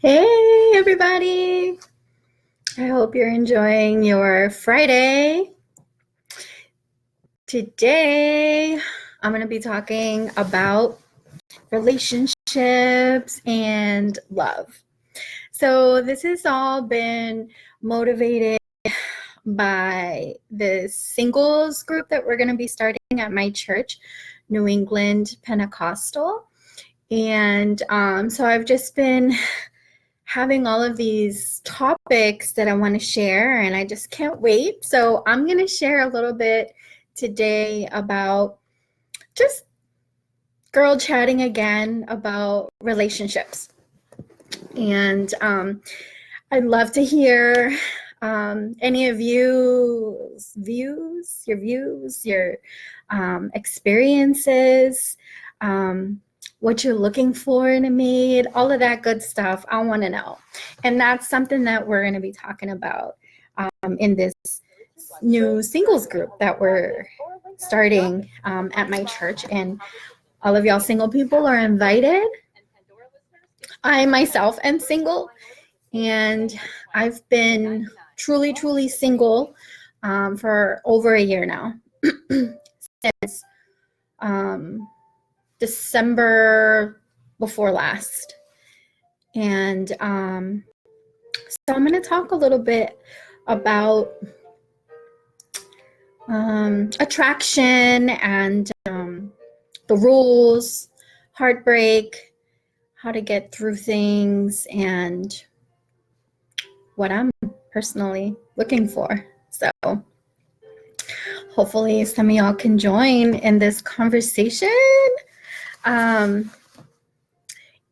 Hey, everybody. I hope you're enjoying your Friday. Today, I'm going to be talking about relationships and love. So, this has all been motivated by the singles group that we're going to be starting at my church, New England Pentecostal. And so I've just been having all of these topics that I want to share, and I just can't wait. So I'm going to share a little bit today about just girl chatting again about relationships. And I'd love to hear any of your views, your experiences, what you're looking for in a mate, all of that good stuff. I want to know. And that's something that we're going to be talking about in this new singles group that we're starting at my church. And all of y'all single people are invited. I myself am single, and I've been truly single for over a year now. Since December before last. And so I'm going to talk a little bit about attraction and the rules, heartbreak, how to get through things, and what I'm personally looking for. So hopefully some of y'all can join in this conversation. And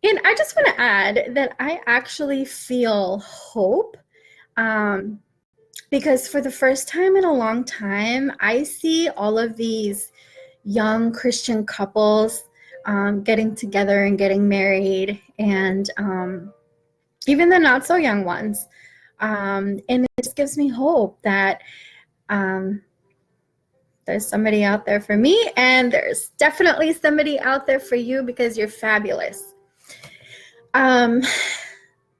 I just want to add that I actually feel hope because for the first time in a long time, I see all of these young Christian couples getting together and getting married, and even the not so young ones. And it just gives me hope that there's somebody out there for me, and there's definitely somebody out there for you because you're fabulous.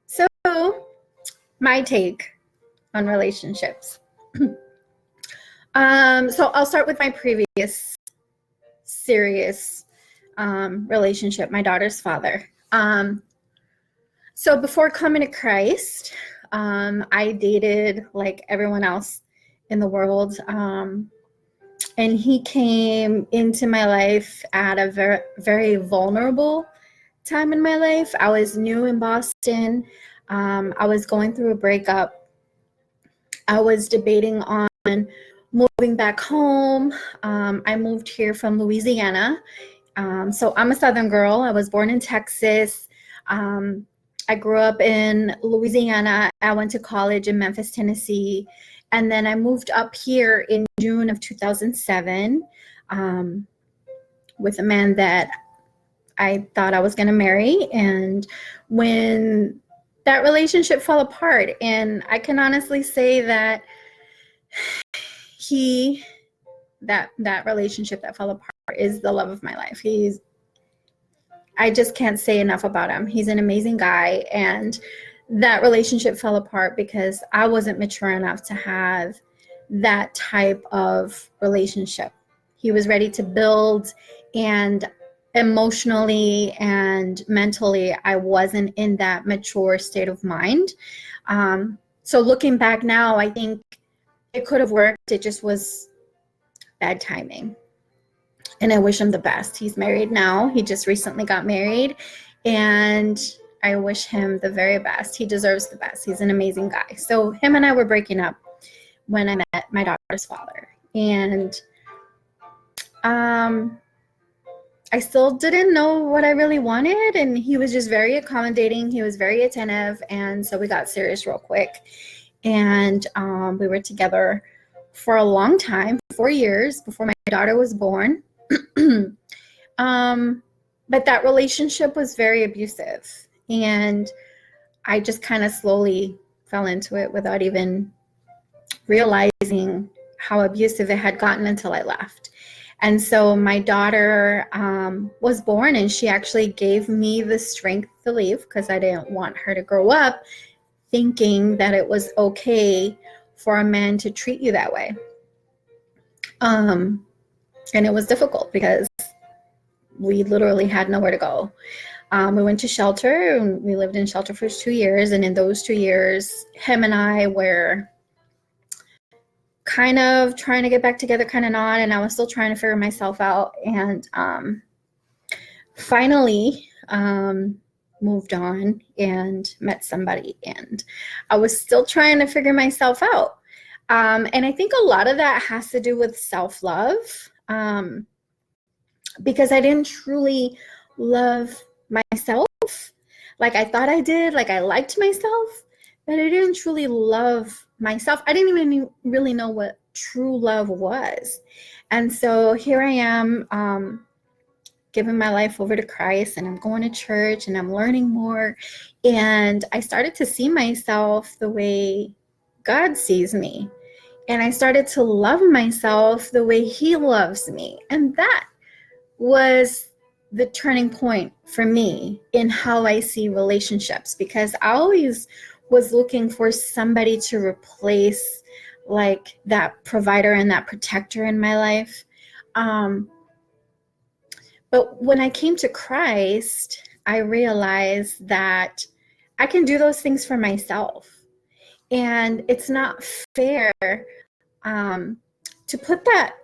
So my take on relationships. So I'll start with my previous serious relationship, my daughter's father. So before coming to Christ, I dated like everyone else in the world. And he came into my life at a very, very vulnerable time in my life. I was new in Boston. I was going through a breakup. I was debating on moving back home. I moved here from Louisiana. So I'm a Southern girl. I was born in Texas. I grew up in Louisiana. I went to college in Memphis, Tennessee. And then I moved up here in June of 2007 with a man that I thought I was going to marry. And when that relationship fell apart, and I can honestly say that that relationship that fell apart is the love of my life. I just can't say enough about him. He's an amazing guy. And that relationship fell apart because I wasn't mature enough to have that type of relationship. He was ready to build, and emotionally and mentally, I wasn't in that mature state of mind. So looking back now, I think it could have worked. It just was bad timing. And I wish him the best. He's married now. He just recently got married, and I wish him the very best. He deserves the best. He's an amazing guy. So him and I were breaking up when I met my daughter's father. And I still didn't know what I really wanted, and he was just very accommodating. He was very attentive, and so we got serious real quick. And we were together for a long time, 4 years before my daughter was born. But that relationship was very abusive, and I just kind of slowly fell into it without even realizing how abusive it had gotten until I left. And so my daughter was born, and she actually gave me the strength to leave, because I didn't want her to grow up thinking that it was okay for a man to treat you that way. And it was difficult because we literally had nowhere to go. We went to shelter, and we lived in shelter for 2 years. And in those 2 years, him and I were kind of trying to get back together, kind of not. And I was still trying to figure myself out. And finally moved on and met somebody. And I was still trying to figure myself out. And I think a lot of that has to do with self-love, because I didn't truly love myself like I thought I did. Like, I liked myself, but I didn't truly love myself. I didn't even really know what true love was. And so here I am, giving my life over to Christ, and I'm going to church, and I'm learning more. And I started to see myself the way God sees me. And I started to love myself the way He loves me. And that was the turning point for me in how I see relationships, because I always was looking for somebody to replace like that provider and that protector in my life. But when I came to Christ, I realized that I can do those things for myself. And it's not fair to put that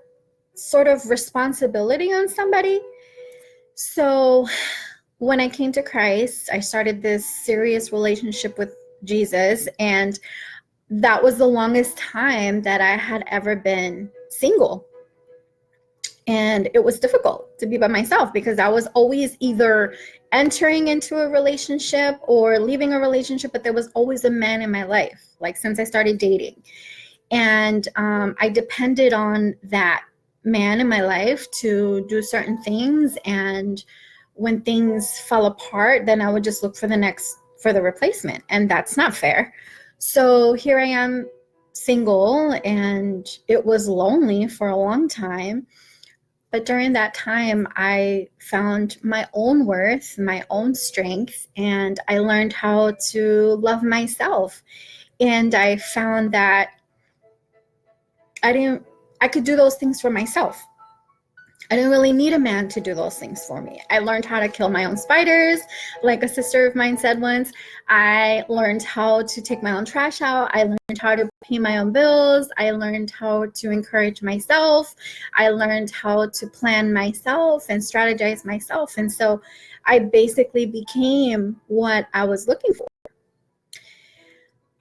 sort of responsibility on somebody. So when I came to Christ, I started this serious relationship with Jesus, and that was the longest time that I had ever been single. And it was difficult to be by myself, because I was always either entering into a relationship or leaving a relationship, but there was always a man in my life, like since I started dating. And I depended on that man in my life to do certain things. And when things fell apart, then I would just look for the replacement. And that's not fair. So here I am, single, and it was lonely for a long time. But during that time, I found my own worth, my own strength, and I learned how to love myself. And I found that I could do those things for myself. I didn't really need a man to do those things for me. I learned how to kill my own spiders, like a sister of mine said once. I learned how to take my own trash out. I learned how to pay my own bills. I learned how to encourage myself. I learned how to plan myself and strategize myself. And so I basically became what I was looking for.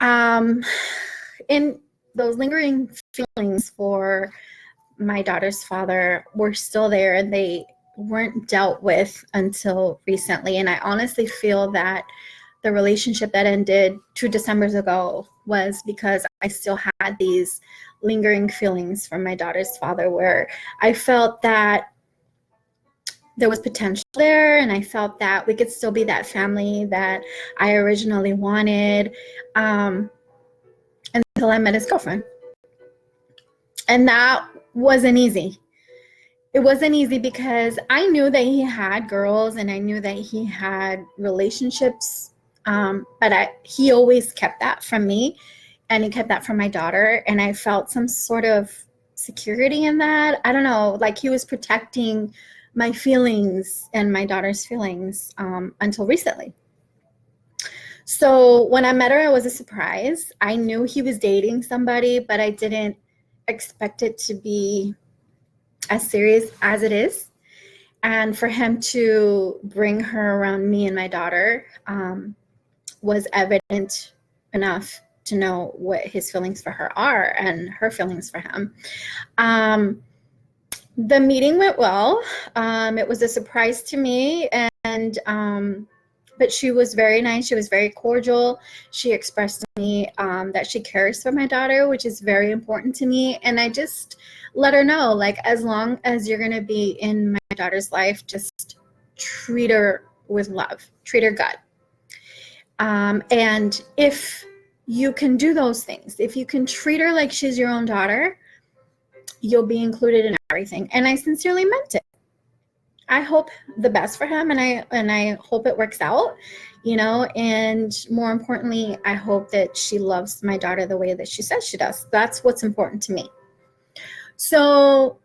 And those lingering feelings for my daughter's father were still there, and they weren't dealt with until recently. And I honestly feel that the relationship that ended 2 Decembers ago was because I still had these lingering feelings from my daughter's father, where I felt that there was potential there, and I felt that we could still be that family that I originally wanted, until I met his girlfriend. And that wasn't easy. It wasn't easy because I knew that he had girls, and I knew that he had relationships, but he always kept that from me, and he kept that from my daughter, and I felt some sort of security in that. I don't know, like he was protecting my feelings and my daughter's feelings until recently. So when I met her, it was a surprise. I knew he was dating somebody, but I didn't expect it to be as serious as it is. And for him to bring her around me and my daughter was evident enough to know what his feelings for her are and her feelings for him. The meeting went well. It was a surprise to me, and but she was very nice. She was very cordial. She expressed to me that she cares for my daughter, which is very important to me. And I just let her know, like, as long as you're going to be in my daughter's life, just treat her with love, treat her good. And if you can do those things, if you can treat her like she's your own daughter, you'll be included in everything. And I sincerely meant it. I hope the best for him, and I hope it works out, and more importantly, I hope that she loves my daughter the way that she says she does. That's what's important to me. So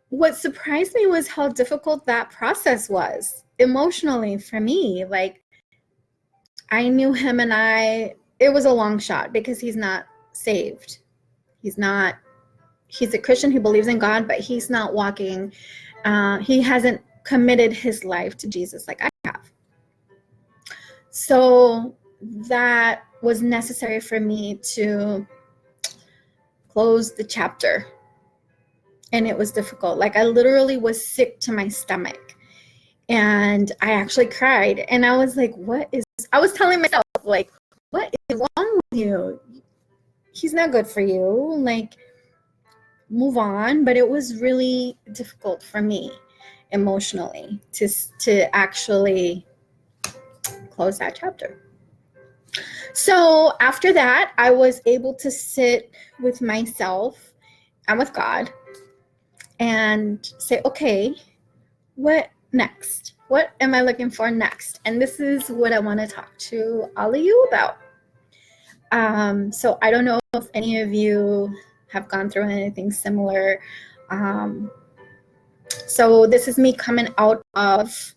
what surprised me was how difficult that process was emotionally for me. Like, I knew him, and it was a long shot because he's not saved. He's a Christian who believes in God, but he's not walking. He hasn't committed his life to Jesus like I have. So that was necessary for me to close the chapter. And it was difficult. Like, I literally was sick to my stomach. And I actually cried. And I was like, I was telling myself, like, what is wrong with you? He's not good for you. Like, move on. But it was really difficult for me emotionally to actually close that chapter. So after that, I was able to sit with myself and with God and say, okay, what next? What am I looking for next? And this is what I want to talk to all of you about. So I don't know if any of you have gone through anything similar. So this is me coming out of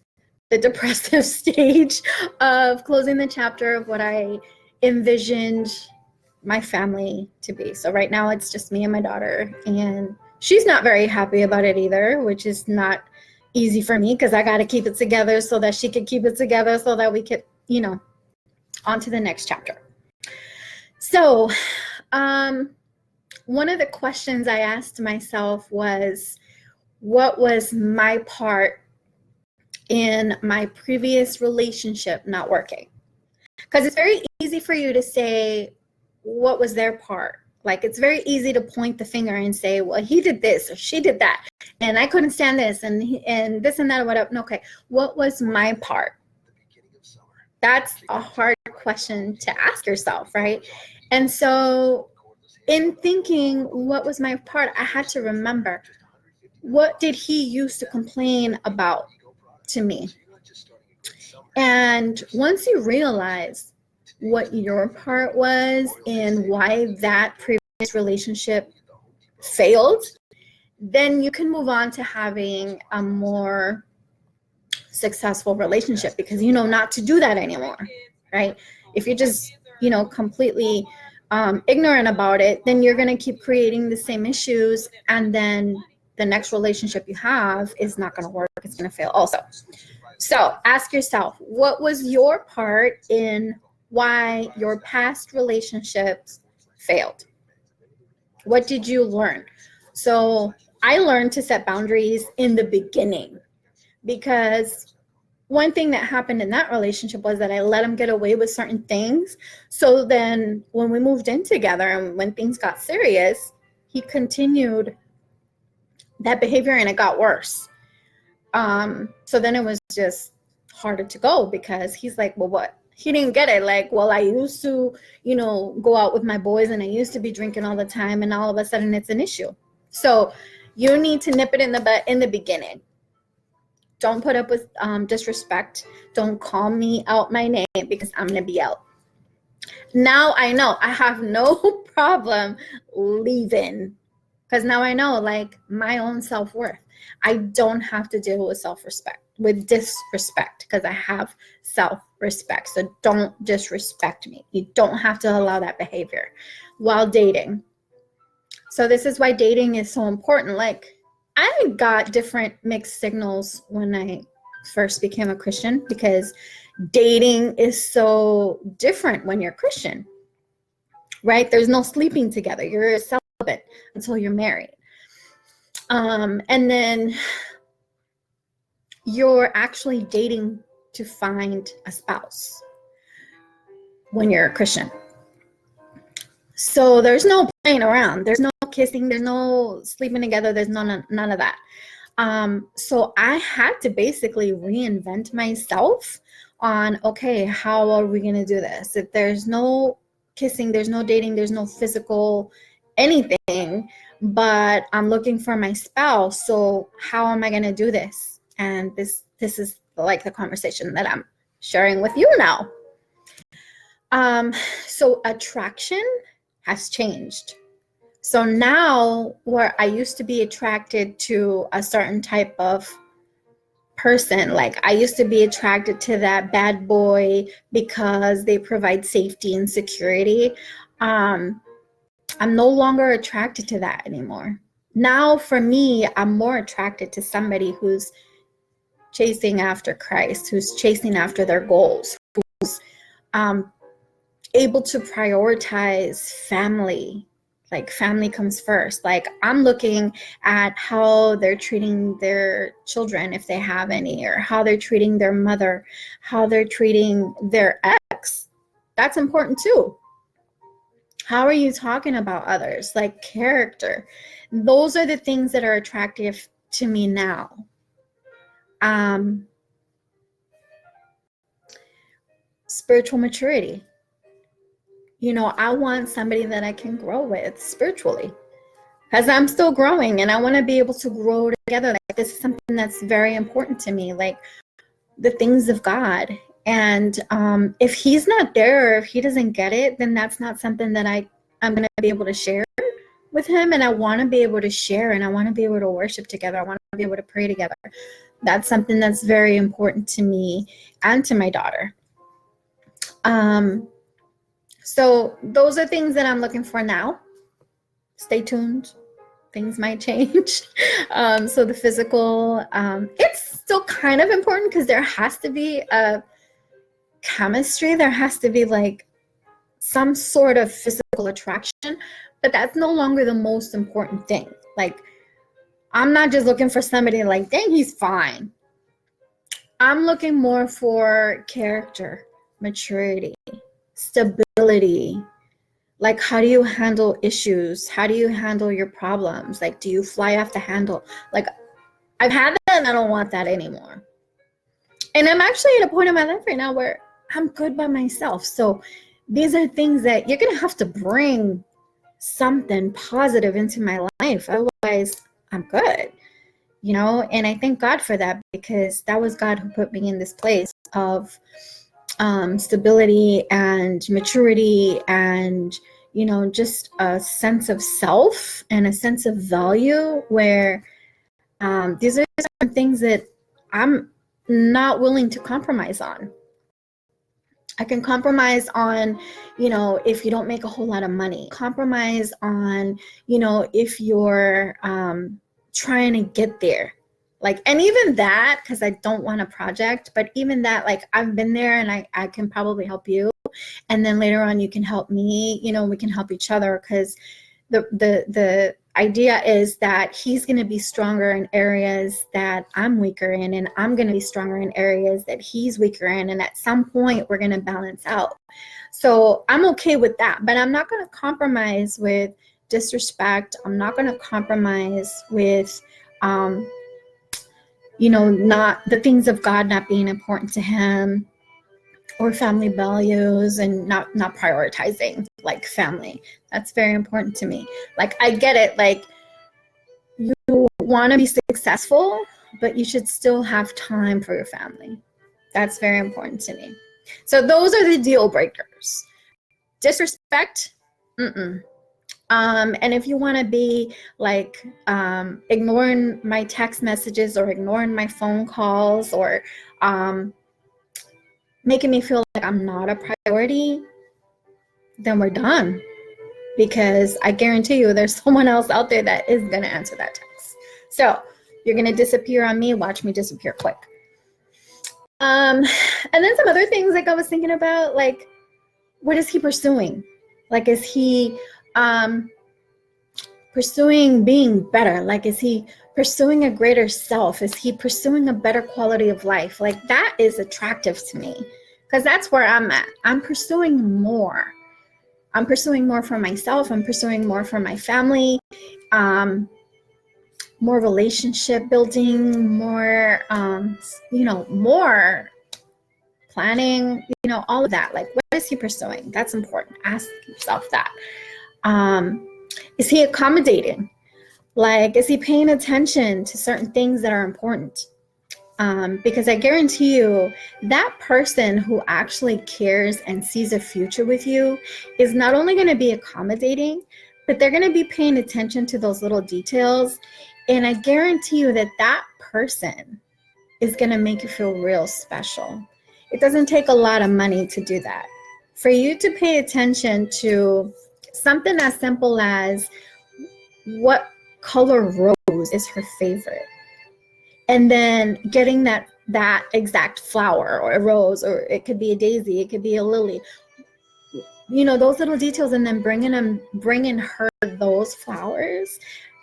the depressive stage of closing the chapter of what I envisioned my family to be. So right now it's just me and my daughter, and she's not very happy about it either, which is not easy for me because I got to keep it together so that she could keep it together so that we could, on to the next chapter. So one of the questions I asked myself was, what was my part in my previous relationship not working? Because it's very easy for you to say, what was their part? Like, it's very easy to point the finger and say, well, he did this or she did that, and I couldn't stand this, and this and that, or whatever. Okay, what was my part? That's a hard question to ask yourself, right? And so in thinking, what was my part, I had to remember, what did he used to complain about to me? And once you realize what your part was and why that previous relationship failed, then you can move on to having a more successful relationship, because you know not to do that anymore, right? If you're just, completely ignorant about it, then you're going to keep creating the same issues, and then the next relationship you have is not going to work. It's going to fail also. So ask yourself, what was your part in why your past relationships failed? What did you learn? So I learned to set boundaries in the beginning, because one thing that happened in that relationship was that I let him get away with certain things. So then when we moved in together and when things got serious, he continued that behavior and it got worse. So then it was just harder to go, because he's like, well, what? He didn't get it. Like, well, I used to, go out with my boys and I used to be drinking all the time, and all of a sudden it's an issue. So you need to nip it in the bud in the beginning. Don't put up with disrespect. Don't call me out my name, because I'm going to be out. Now I know I have no problem leaving, because now I know, like, my own self-worth. I don't have to deal with disrespect, because I have self-respect. So don't disrespect me. You don't have to allow that behavior while dating. So this is why dating is so important. Like, I got different mixed signals when I first became a Christian, because dating is so different when you're Christian, right? There's no sleeping together. You're celibate until you're married. And then you're actually dating to find a spouse when you're a Christian. So there's no playing around. There's no kissing. There's no sleeping together. There's none of that. So I had to basically reinvent myself on, okay, how are we going to do this? If there's no kissing, there's no dating, there's no physical anything, but I'm looking for my spouse. So how am I going to do this? And this is like the conversation that I'm sharing with you now. So attraction has changed. So now, where I used to be attracted to a certain type of person, like I used to be attracted to that bad boy because they provide safety and security. I'm no longer attracted to that anymore. Now, for me, I'm more attracted to somebody who's chasing after Christ, who's chasing after their goals, who's able to prioritize family. Like family comes first. Like I'm looking at how they're treating their children, if they have any, or how they're treating their mother, how they're treating their ex. That's important too. How are you talking about others? Like character. Those are the things that are attractive to me now. Spiritual maturity. You know, I want somebody that I can grow with spiritually, because I'm still growing and I want to be able to grow together. Like this is something that's very important to me, like the things of God. And if he's not there, or if he doesn't get it, then that's not something that I'm going to be able to share with him. And I want to be able to share, and I want to be able to worship together. I want to be able to pray together. That's something that's very important to me and to my daughter. So those are things that I'm looking for now. Stay tuned. Things might change. So the physical, it's still kind of important because there has to be a chemistry. There has to be like some sort of physical attraction, but that's no longer the most important thing. Like I'm not just looking for somebody like, dang, he's fine. I'm looking more for character, maturity, stability. Like, how do you handle issues? How do you handle your problems? Like, do you fly off the handle? Like, I've had that and I don't want that anymore. And I'm actually at a point in my life right now where I'm good by myself. So these are things that you're going to have to bring something positive into my life. Otherwise, I'm good, you know? And I thank God for that, because that was God who put me in this place of stability and maturity and, you know, just a sense of self and a sense of value, where these are some things that I'm not willing to compromise on. I can compromise on, you know, if you don't make a whole lot of money. Compromise on, you know, if you're trying to get there. Like, and even that, because I don't want a project, but even that, like, I've been there and I can probably help you. And then later on you can help me, you know, we can help each other, because the idea is that he's going to be stronger in areas that I'm weaker in, and I'm going to be stronger in areas that he's weaker in. And at some point we're going to balance out. So I'm okay with that, but I'm not going to compromise with disrespect. I'm not going to compromise with, you know, not the things of God not being important to him, or family values, and not prioritizing like family. That's very important to me. Like, I get it. Like, you want to be successful, but you should still have time for your family. That's very important to me. So those are the deal breakers. Disrespect, and if you want to be like ignoring my text messages, or ignoring my phone calls, or making me feel like I'm not a priority, then we're done. Because I guarantee you there's someone else out there that is going to answer that text. So you're going to disappear on me. Watch me disappear quick. And then some other things, like I was thinking about, like, what is he pursuing? Like, is he pursuing being better? Like, is he pursuing a greater self? Is he pursuing a better quality of life? Like, that is attractive to me, because that's where I'm at. I'm pursuing more. I'm pursuing more for myself. I'm pursuing more for my family, more relationship building, more, you know, more planning, you know, all of that. Like, what is he pursuing? That's important. Ask yourself that. Is he accommodating? Like, is he paying attention to certain things that are important? Because I guarantee you that person who actually cares and sees a future with you is not only going to be accommodating, but they're going to be paying attention to those little details. And I guarantee you that that person is going to make you feel real special. It doesn't take a lot of money to do that. For you to pay attention to something as simple as what color rose is her favorite, and then getting that exact flower or a rose, or it could be a daisy, it could be a lily, those little details, and then bringing her those flowers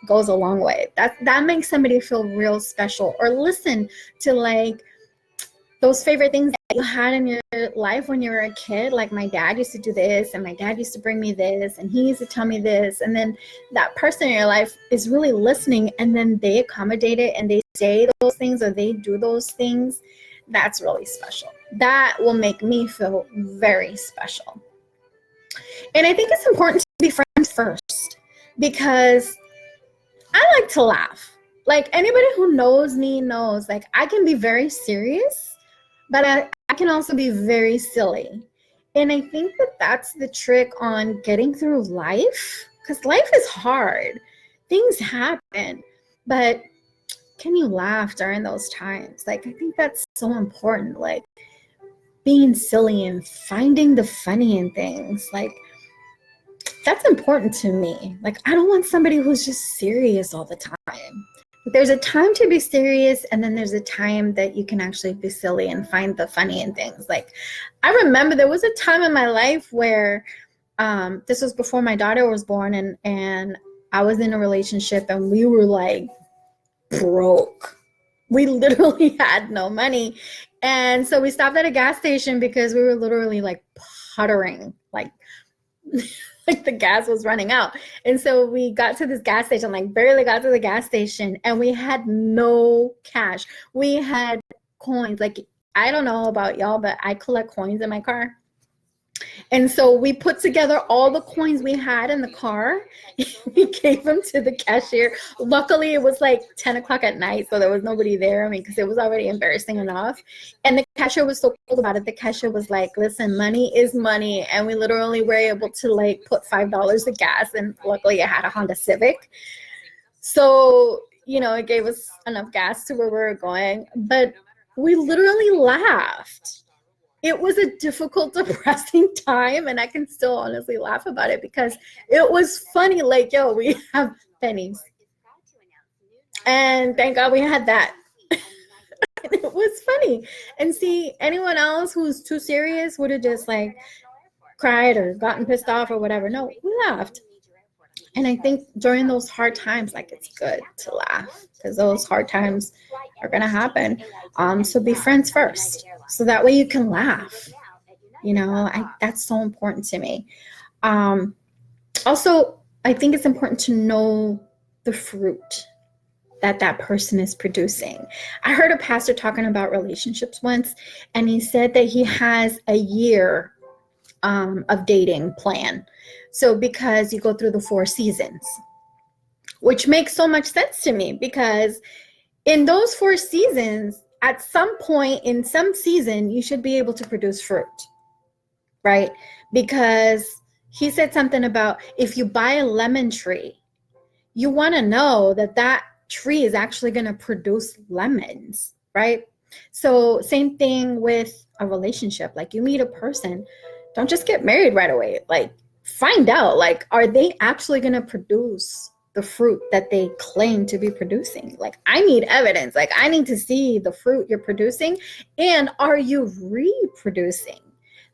goes a long way. That makes somebody feel real special. Or listen to like those favorite things that you had in your life when you were a kid. Like, my dad used to do this, and my dad used to bring me this, and he used to tell me this. And then that person in your life is really listening, and then they accommodate it and they say those things or they do those things. That's really special. That will make me feel very special. And I think it's important to be friends first, because I like to laugh. Like, anybody who knows me knows, like, I can be very serious, but I can also be very silly. And I think that that's the trick on getting through life, because life is hard. Things happen, but can you laugh during those times? Like, I think that's so important. Like, being silly and finding the funny in things. Like, that's important to me. Like, I don't want somebody who's just serious all the time. There's a time to be serious, and then there's a time that you can actually be silly and find the funny in things. Like, I remember there was a time in my life where this was before my daughter was born, and I was in a relationship, and we were like broke. We literally had no money. And so we stopped at a gas station because we were literally like puttering, like the gas was running out. And so we got to this gas station, like barely got to the gas station, and we had no cash. We had coins. Like, I don't know about y'all, but I collect coins in my car. And so we put together all the coins we had in the car. We gave them to the cashier. Luckily, it was like 10 o'clock at night, so there was nobody there. I mean, because it was already embarrassing enough. And the cashier was so cool about it. The cashier was like, listen, money is money. And we literally were able to like put $5 of gas. And luckily, I had a Honda Civic. So, it gave us enough gas to where we were going. But we literally laughed. It was a difficult, depressing time, and I can still honestly laugh about it because it was funny. Like, yo, we have pennies. And thank God we had that. It was funny. And see, anyone else who's too serious would have just like cried or gotten pissed off or whatever. No, we laughed. And I think during those hard times, like, it's good to laugh because those hard times are going to happen. So be friends first. So that way you can laugh. That's so important to me. Also, I think it's important to know the fruit that person is producing. I heard a pastor talking about relationships once, and he said that he has a year of dating plan. So because you go through the 4 seasons, which makes so much sense to me, because in those 4 seasons, at some point in some season, you should be able to produce fruit, right? Because he said something about if you buy a lemon tree, you want to know that tree is actually going to produce lemons, right? So same thing with a relationship. Like, you meet a person, don't just get married right away. Like, find out, like, are they actually going to produce the fruit that they claim to be producing? Like, I need evidence. Like, I need to see the fruit you're producing. And are you reproducing?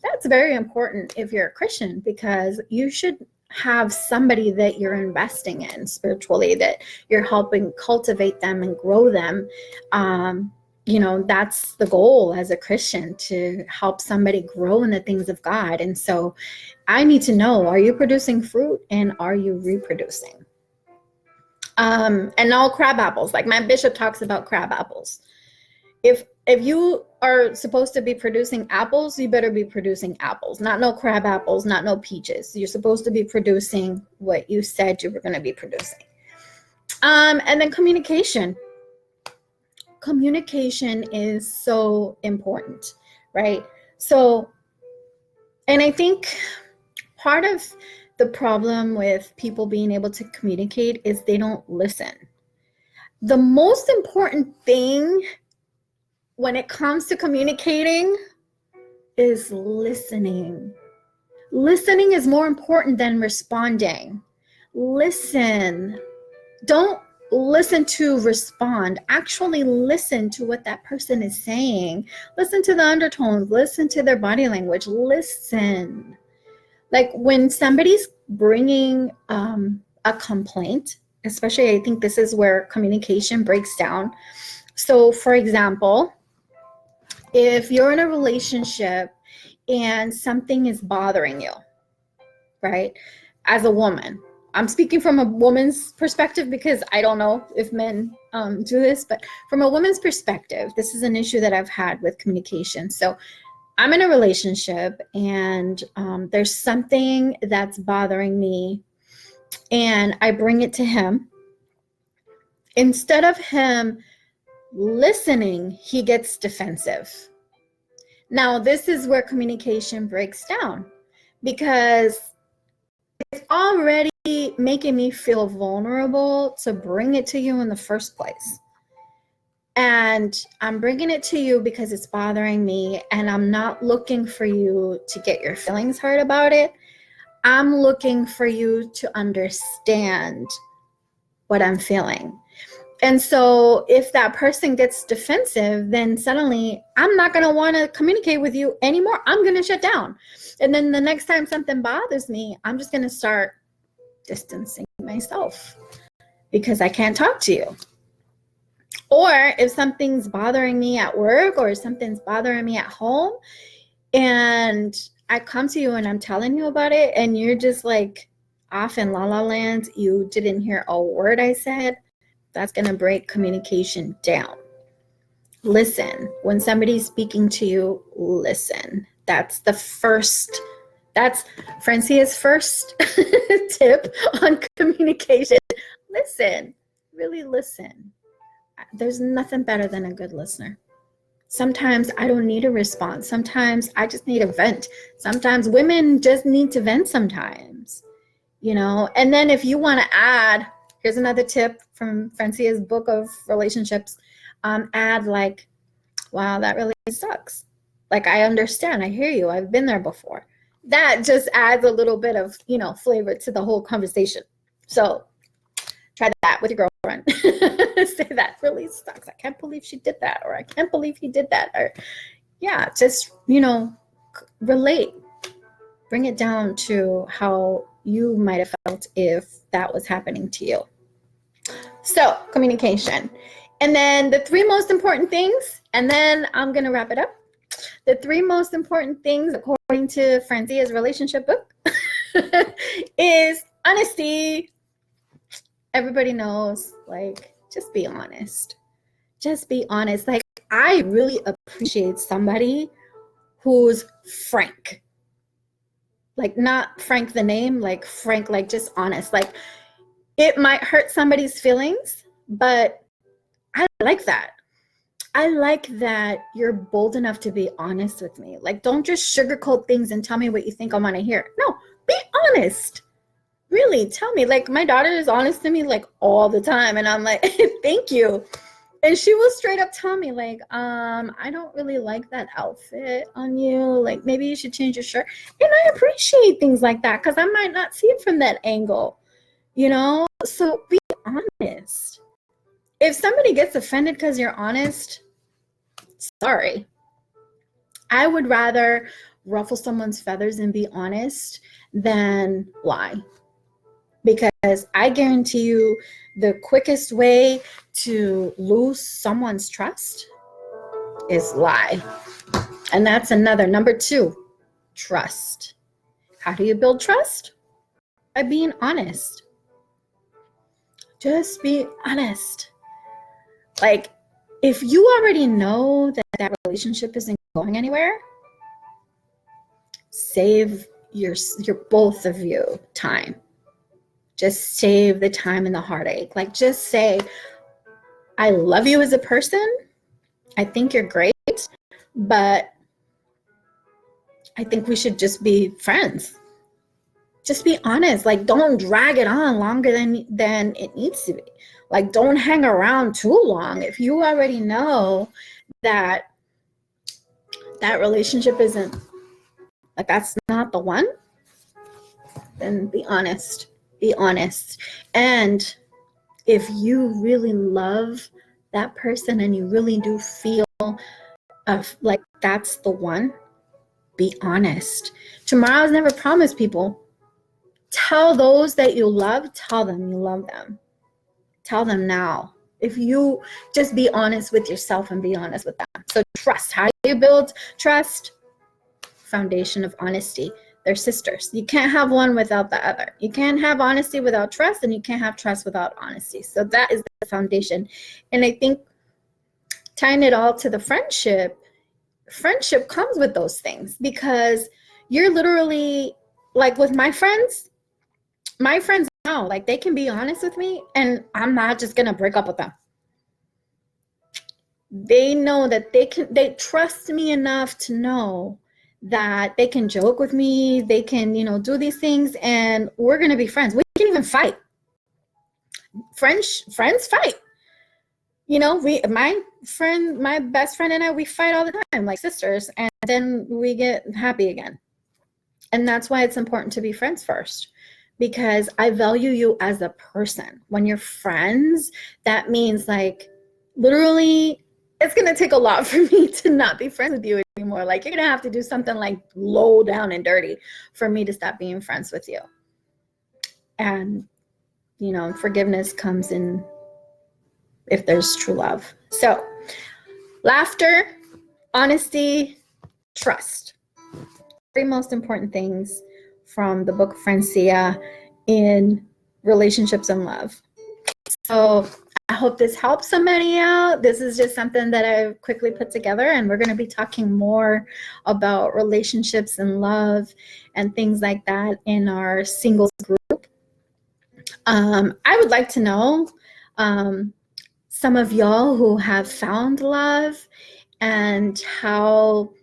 That's very important if you're a Christian, because you should have somebody that you're investing in spiritually, that you're helping cultivate them and grow them. That's the goal as a Christian, to help somebody grow in the things of God. And so I need to know, are you producing fruit and are you reproducing? And all crab apples, like my bishop talks about crab apples. If you are supposed to be producing apples, you better be producing apples, not no crab apples, not no peaches. You're supposed to be producing what you said you were going to be producing. And then communication. Communication is so important, right? So, and I think part of the problem with people being able to communicate is they don't listen. The most important thing when it comes to communicating is listening. Listening is more important than responding. Listen. Don't listen to respond. Actually listen to what that person is saying. Listen to the undertones. Listen to their body language. Listen. Like when somebody's bringing a complaint, especially I think this is where communication breaks down. So for example, if you're in a relationship and something is bothering you, right? As a woman, I'm speaking from a woman's perspective because I don't know if men do this, but from a woman's perspective, this is an issue that I've had with communication. So I'm in a relationship and there's something that's bothering me and I bring it to him. Instead of him listening, he gets defensive. Now, this is where communication breaks down because it's already making me feel vulnerable to bring it to you in the first place. And I'm bringing it to you because it's bothering me and I'm not looking for you to get your feelings hurt about it. I'm looking for you to understand what I'm feeling. And so if that person gets defensive, then suddenly I'm not going to want to communicate with you anymore. I'm going to shut down. And then the next time something bothers me, I'm just going to start distancing myself because I can't talk to you. Or if something's bothering me at work or something's bothering me at home and I come to you and I'm telling you about it and you're just like off in la la land, you didn't hear a word I said, that's going to break communication down. Listen. When somebody's speaking to you, listen. That's Francia's first tip on communication. Listen. Really listen. There's nothing better than a good listener. Sometimes I don't need a response. Sometimes I just need a vent. Sometimes women just need to vent sometimes, you know. And then if you want to add, here's another tip from Francia's book of relationships, add like, wow, that really sucks. Like, I understand, I hear you, I've been there before. That just adds a little bit of, you know, flavor to the whole conversation. So try that with your girlfriend. Say that really sucks. I can't believe she did that. Or I can't believe he did that. Or yeah, just, you know, relate. Bring it down to how you might have felt if that was happening to you. So communication. And then the three most important things, and then I'm going to wrap it up. The three most important things, according to Francia's relationship book, is honesty. Everybody knows, like, just be honest. Just be honest. Like, I really appreciate somebody who's frank. Like, not Frank the name, like frank, like just honest. Like, it might hurt somebody's feelings, but I like that. I like that you're bold enough to be honest with me. Like, don't just sugarcoat things and tell me what you think I want to hear. No, be honest. Really, tell me. Like, my daughter is honest to me like all the time. And I'm like, thank you. And she will straight up tell me like, I don't really like that outfit on you. Like, maybe you should change your shirt. And I appreciate things like that because I might not see it from that angle, you know? So be honest. If somebody gets offended because you're honest, sorry. I would rather ruffle someone's feathers and be honest than lie. Because I guarantee you the quickest way to lose someone's trust is lie. And that's another, number 2, trust. How do you build trust? By being honest. Just be honest. Like, if you already know that that relationship isn't going anywhere, save your both of you time. just save the time and the heartache. Like, just say, I love you as a person. I think you're great, but I think we should just be friends. Just be honest. Like, don't drag it on longer than it needs to be. Like, don't hang around too long. If you already know that that relationship isn't, like, that's not the one, then be honest. Be honest. And if you really love that person and you really do feel like that's the one, be honest. Tomorrow's never promised, people. Tell those that you love, tell them you love them. Tell them now. If you just be honest with yourself and be honest with them. So trust. How do you build trust? Foundation of honesty. They're sisters. You can't have one without the other. You can't have honesty without trust, and you can't have trust without honesty. So that is the foundation. And I think tying it all to the friendship comes with those things, because you're literally, like, with my friends know, like, they can be honest with me and I'm not just gonna break up with them. They know that they trust me enough to know that they can joke with me, they can, do these things, and we're gonna be friends. We can even fight. Friends fight. My best friend and I, we fight all the time like sisters, and then we get happy again. And that's why it's important to be friends first, because I value you as a person. When you're friends, that means, like, literally, it's going to take a lot for me to not be friends with you anymore. Like, you're going to have to do something like low down and dirty for me to stop being friends with you. And, forgiveness comes in if there's true love. So, laughter, honesty, trust. Three most important things from the book Francia in relationships and love. So I hope this helps somebody out. This is just something that I quickly put together, and we're going to be talking more about relationships and love and things like that in our singles group. I would like to know some of y'all who have found love, and how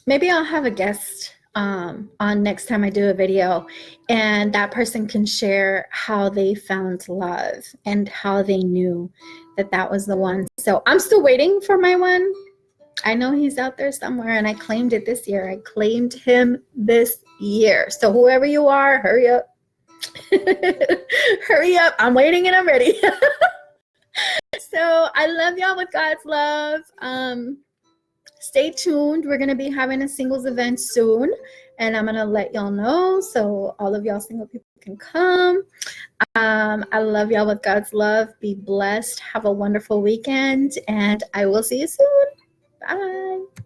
maybe I'll have a guest on next time I do a video, and that person can share how they found love and how they knew that was the one. So I'm still waiting for my one. I know he's out there somewhere, and I claimed it this year. I claimed him this year. So whoever you are, hurry up. Hurry up. I'm waiting and I'm ready. So I love y'all with God's love. Stay tuned. We're going to be having a singles event soon, and I'm going to let y'all know so all of y'all single people can come. I love y'all with God's love. Be blessed. Have a wonderful weekend, and I will see you soon. Bye.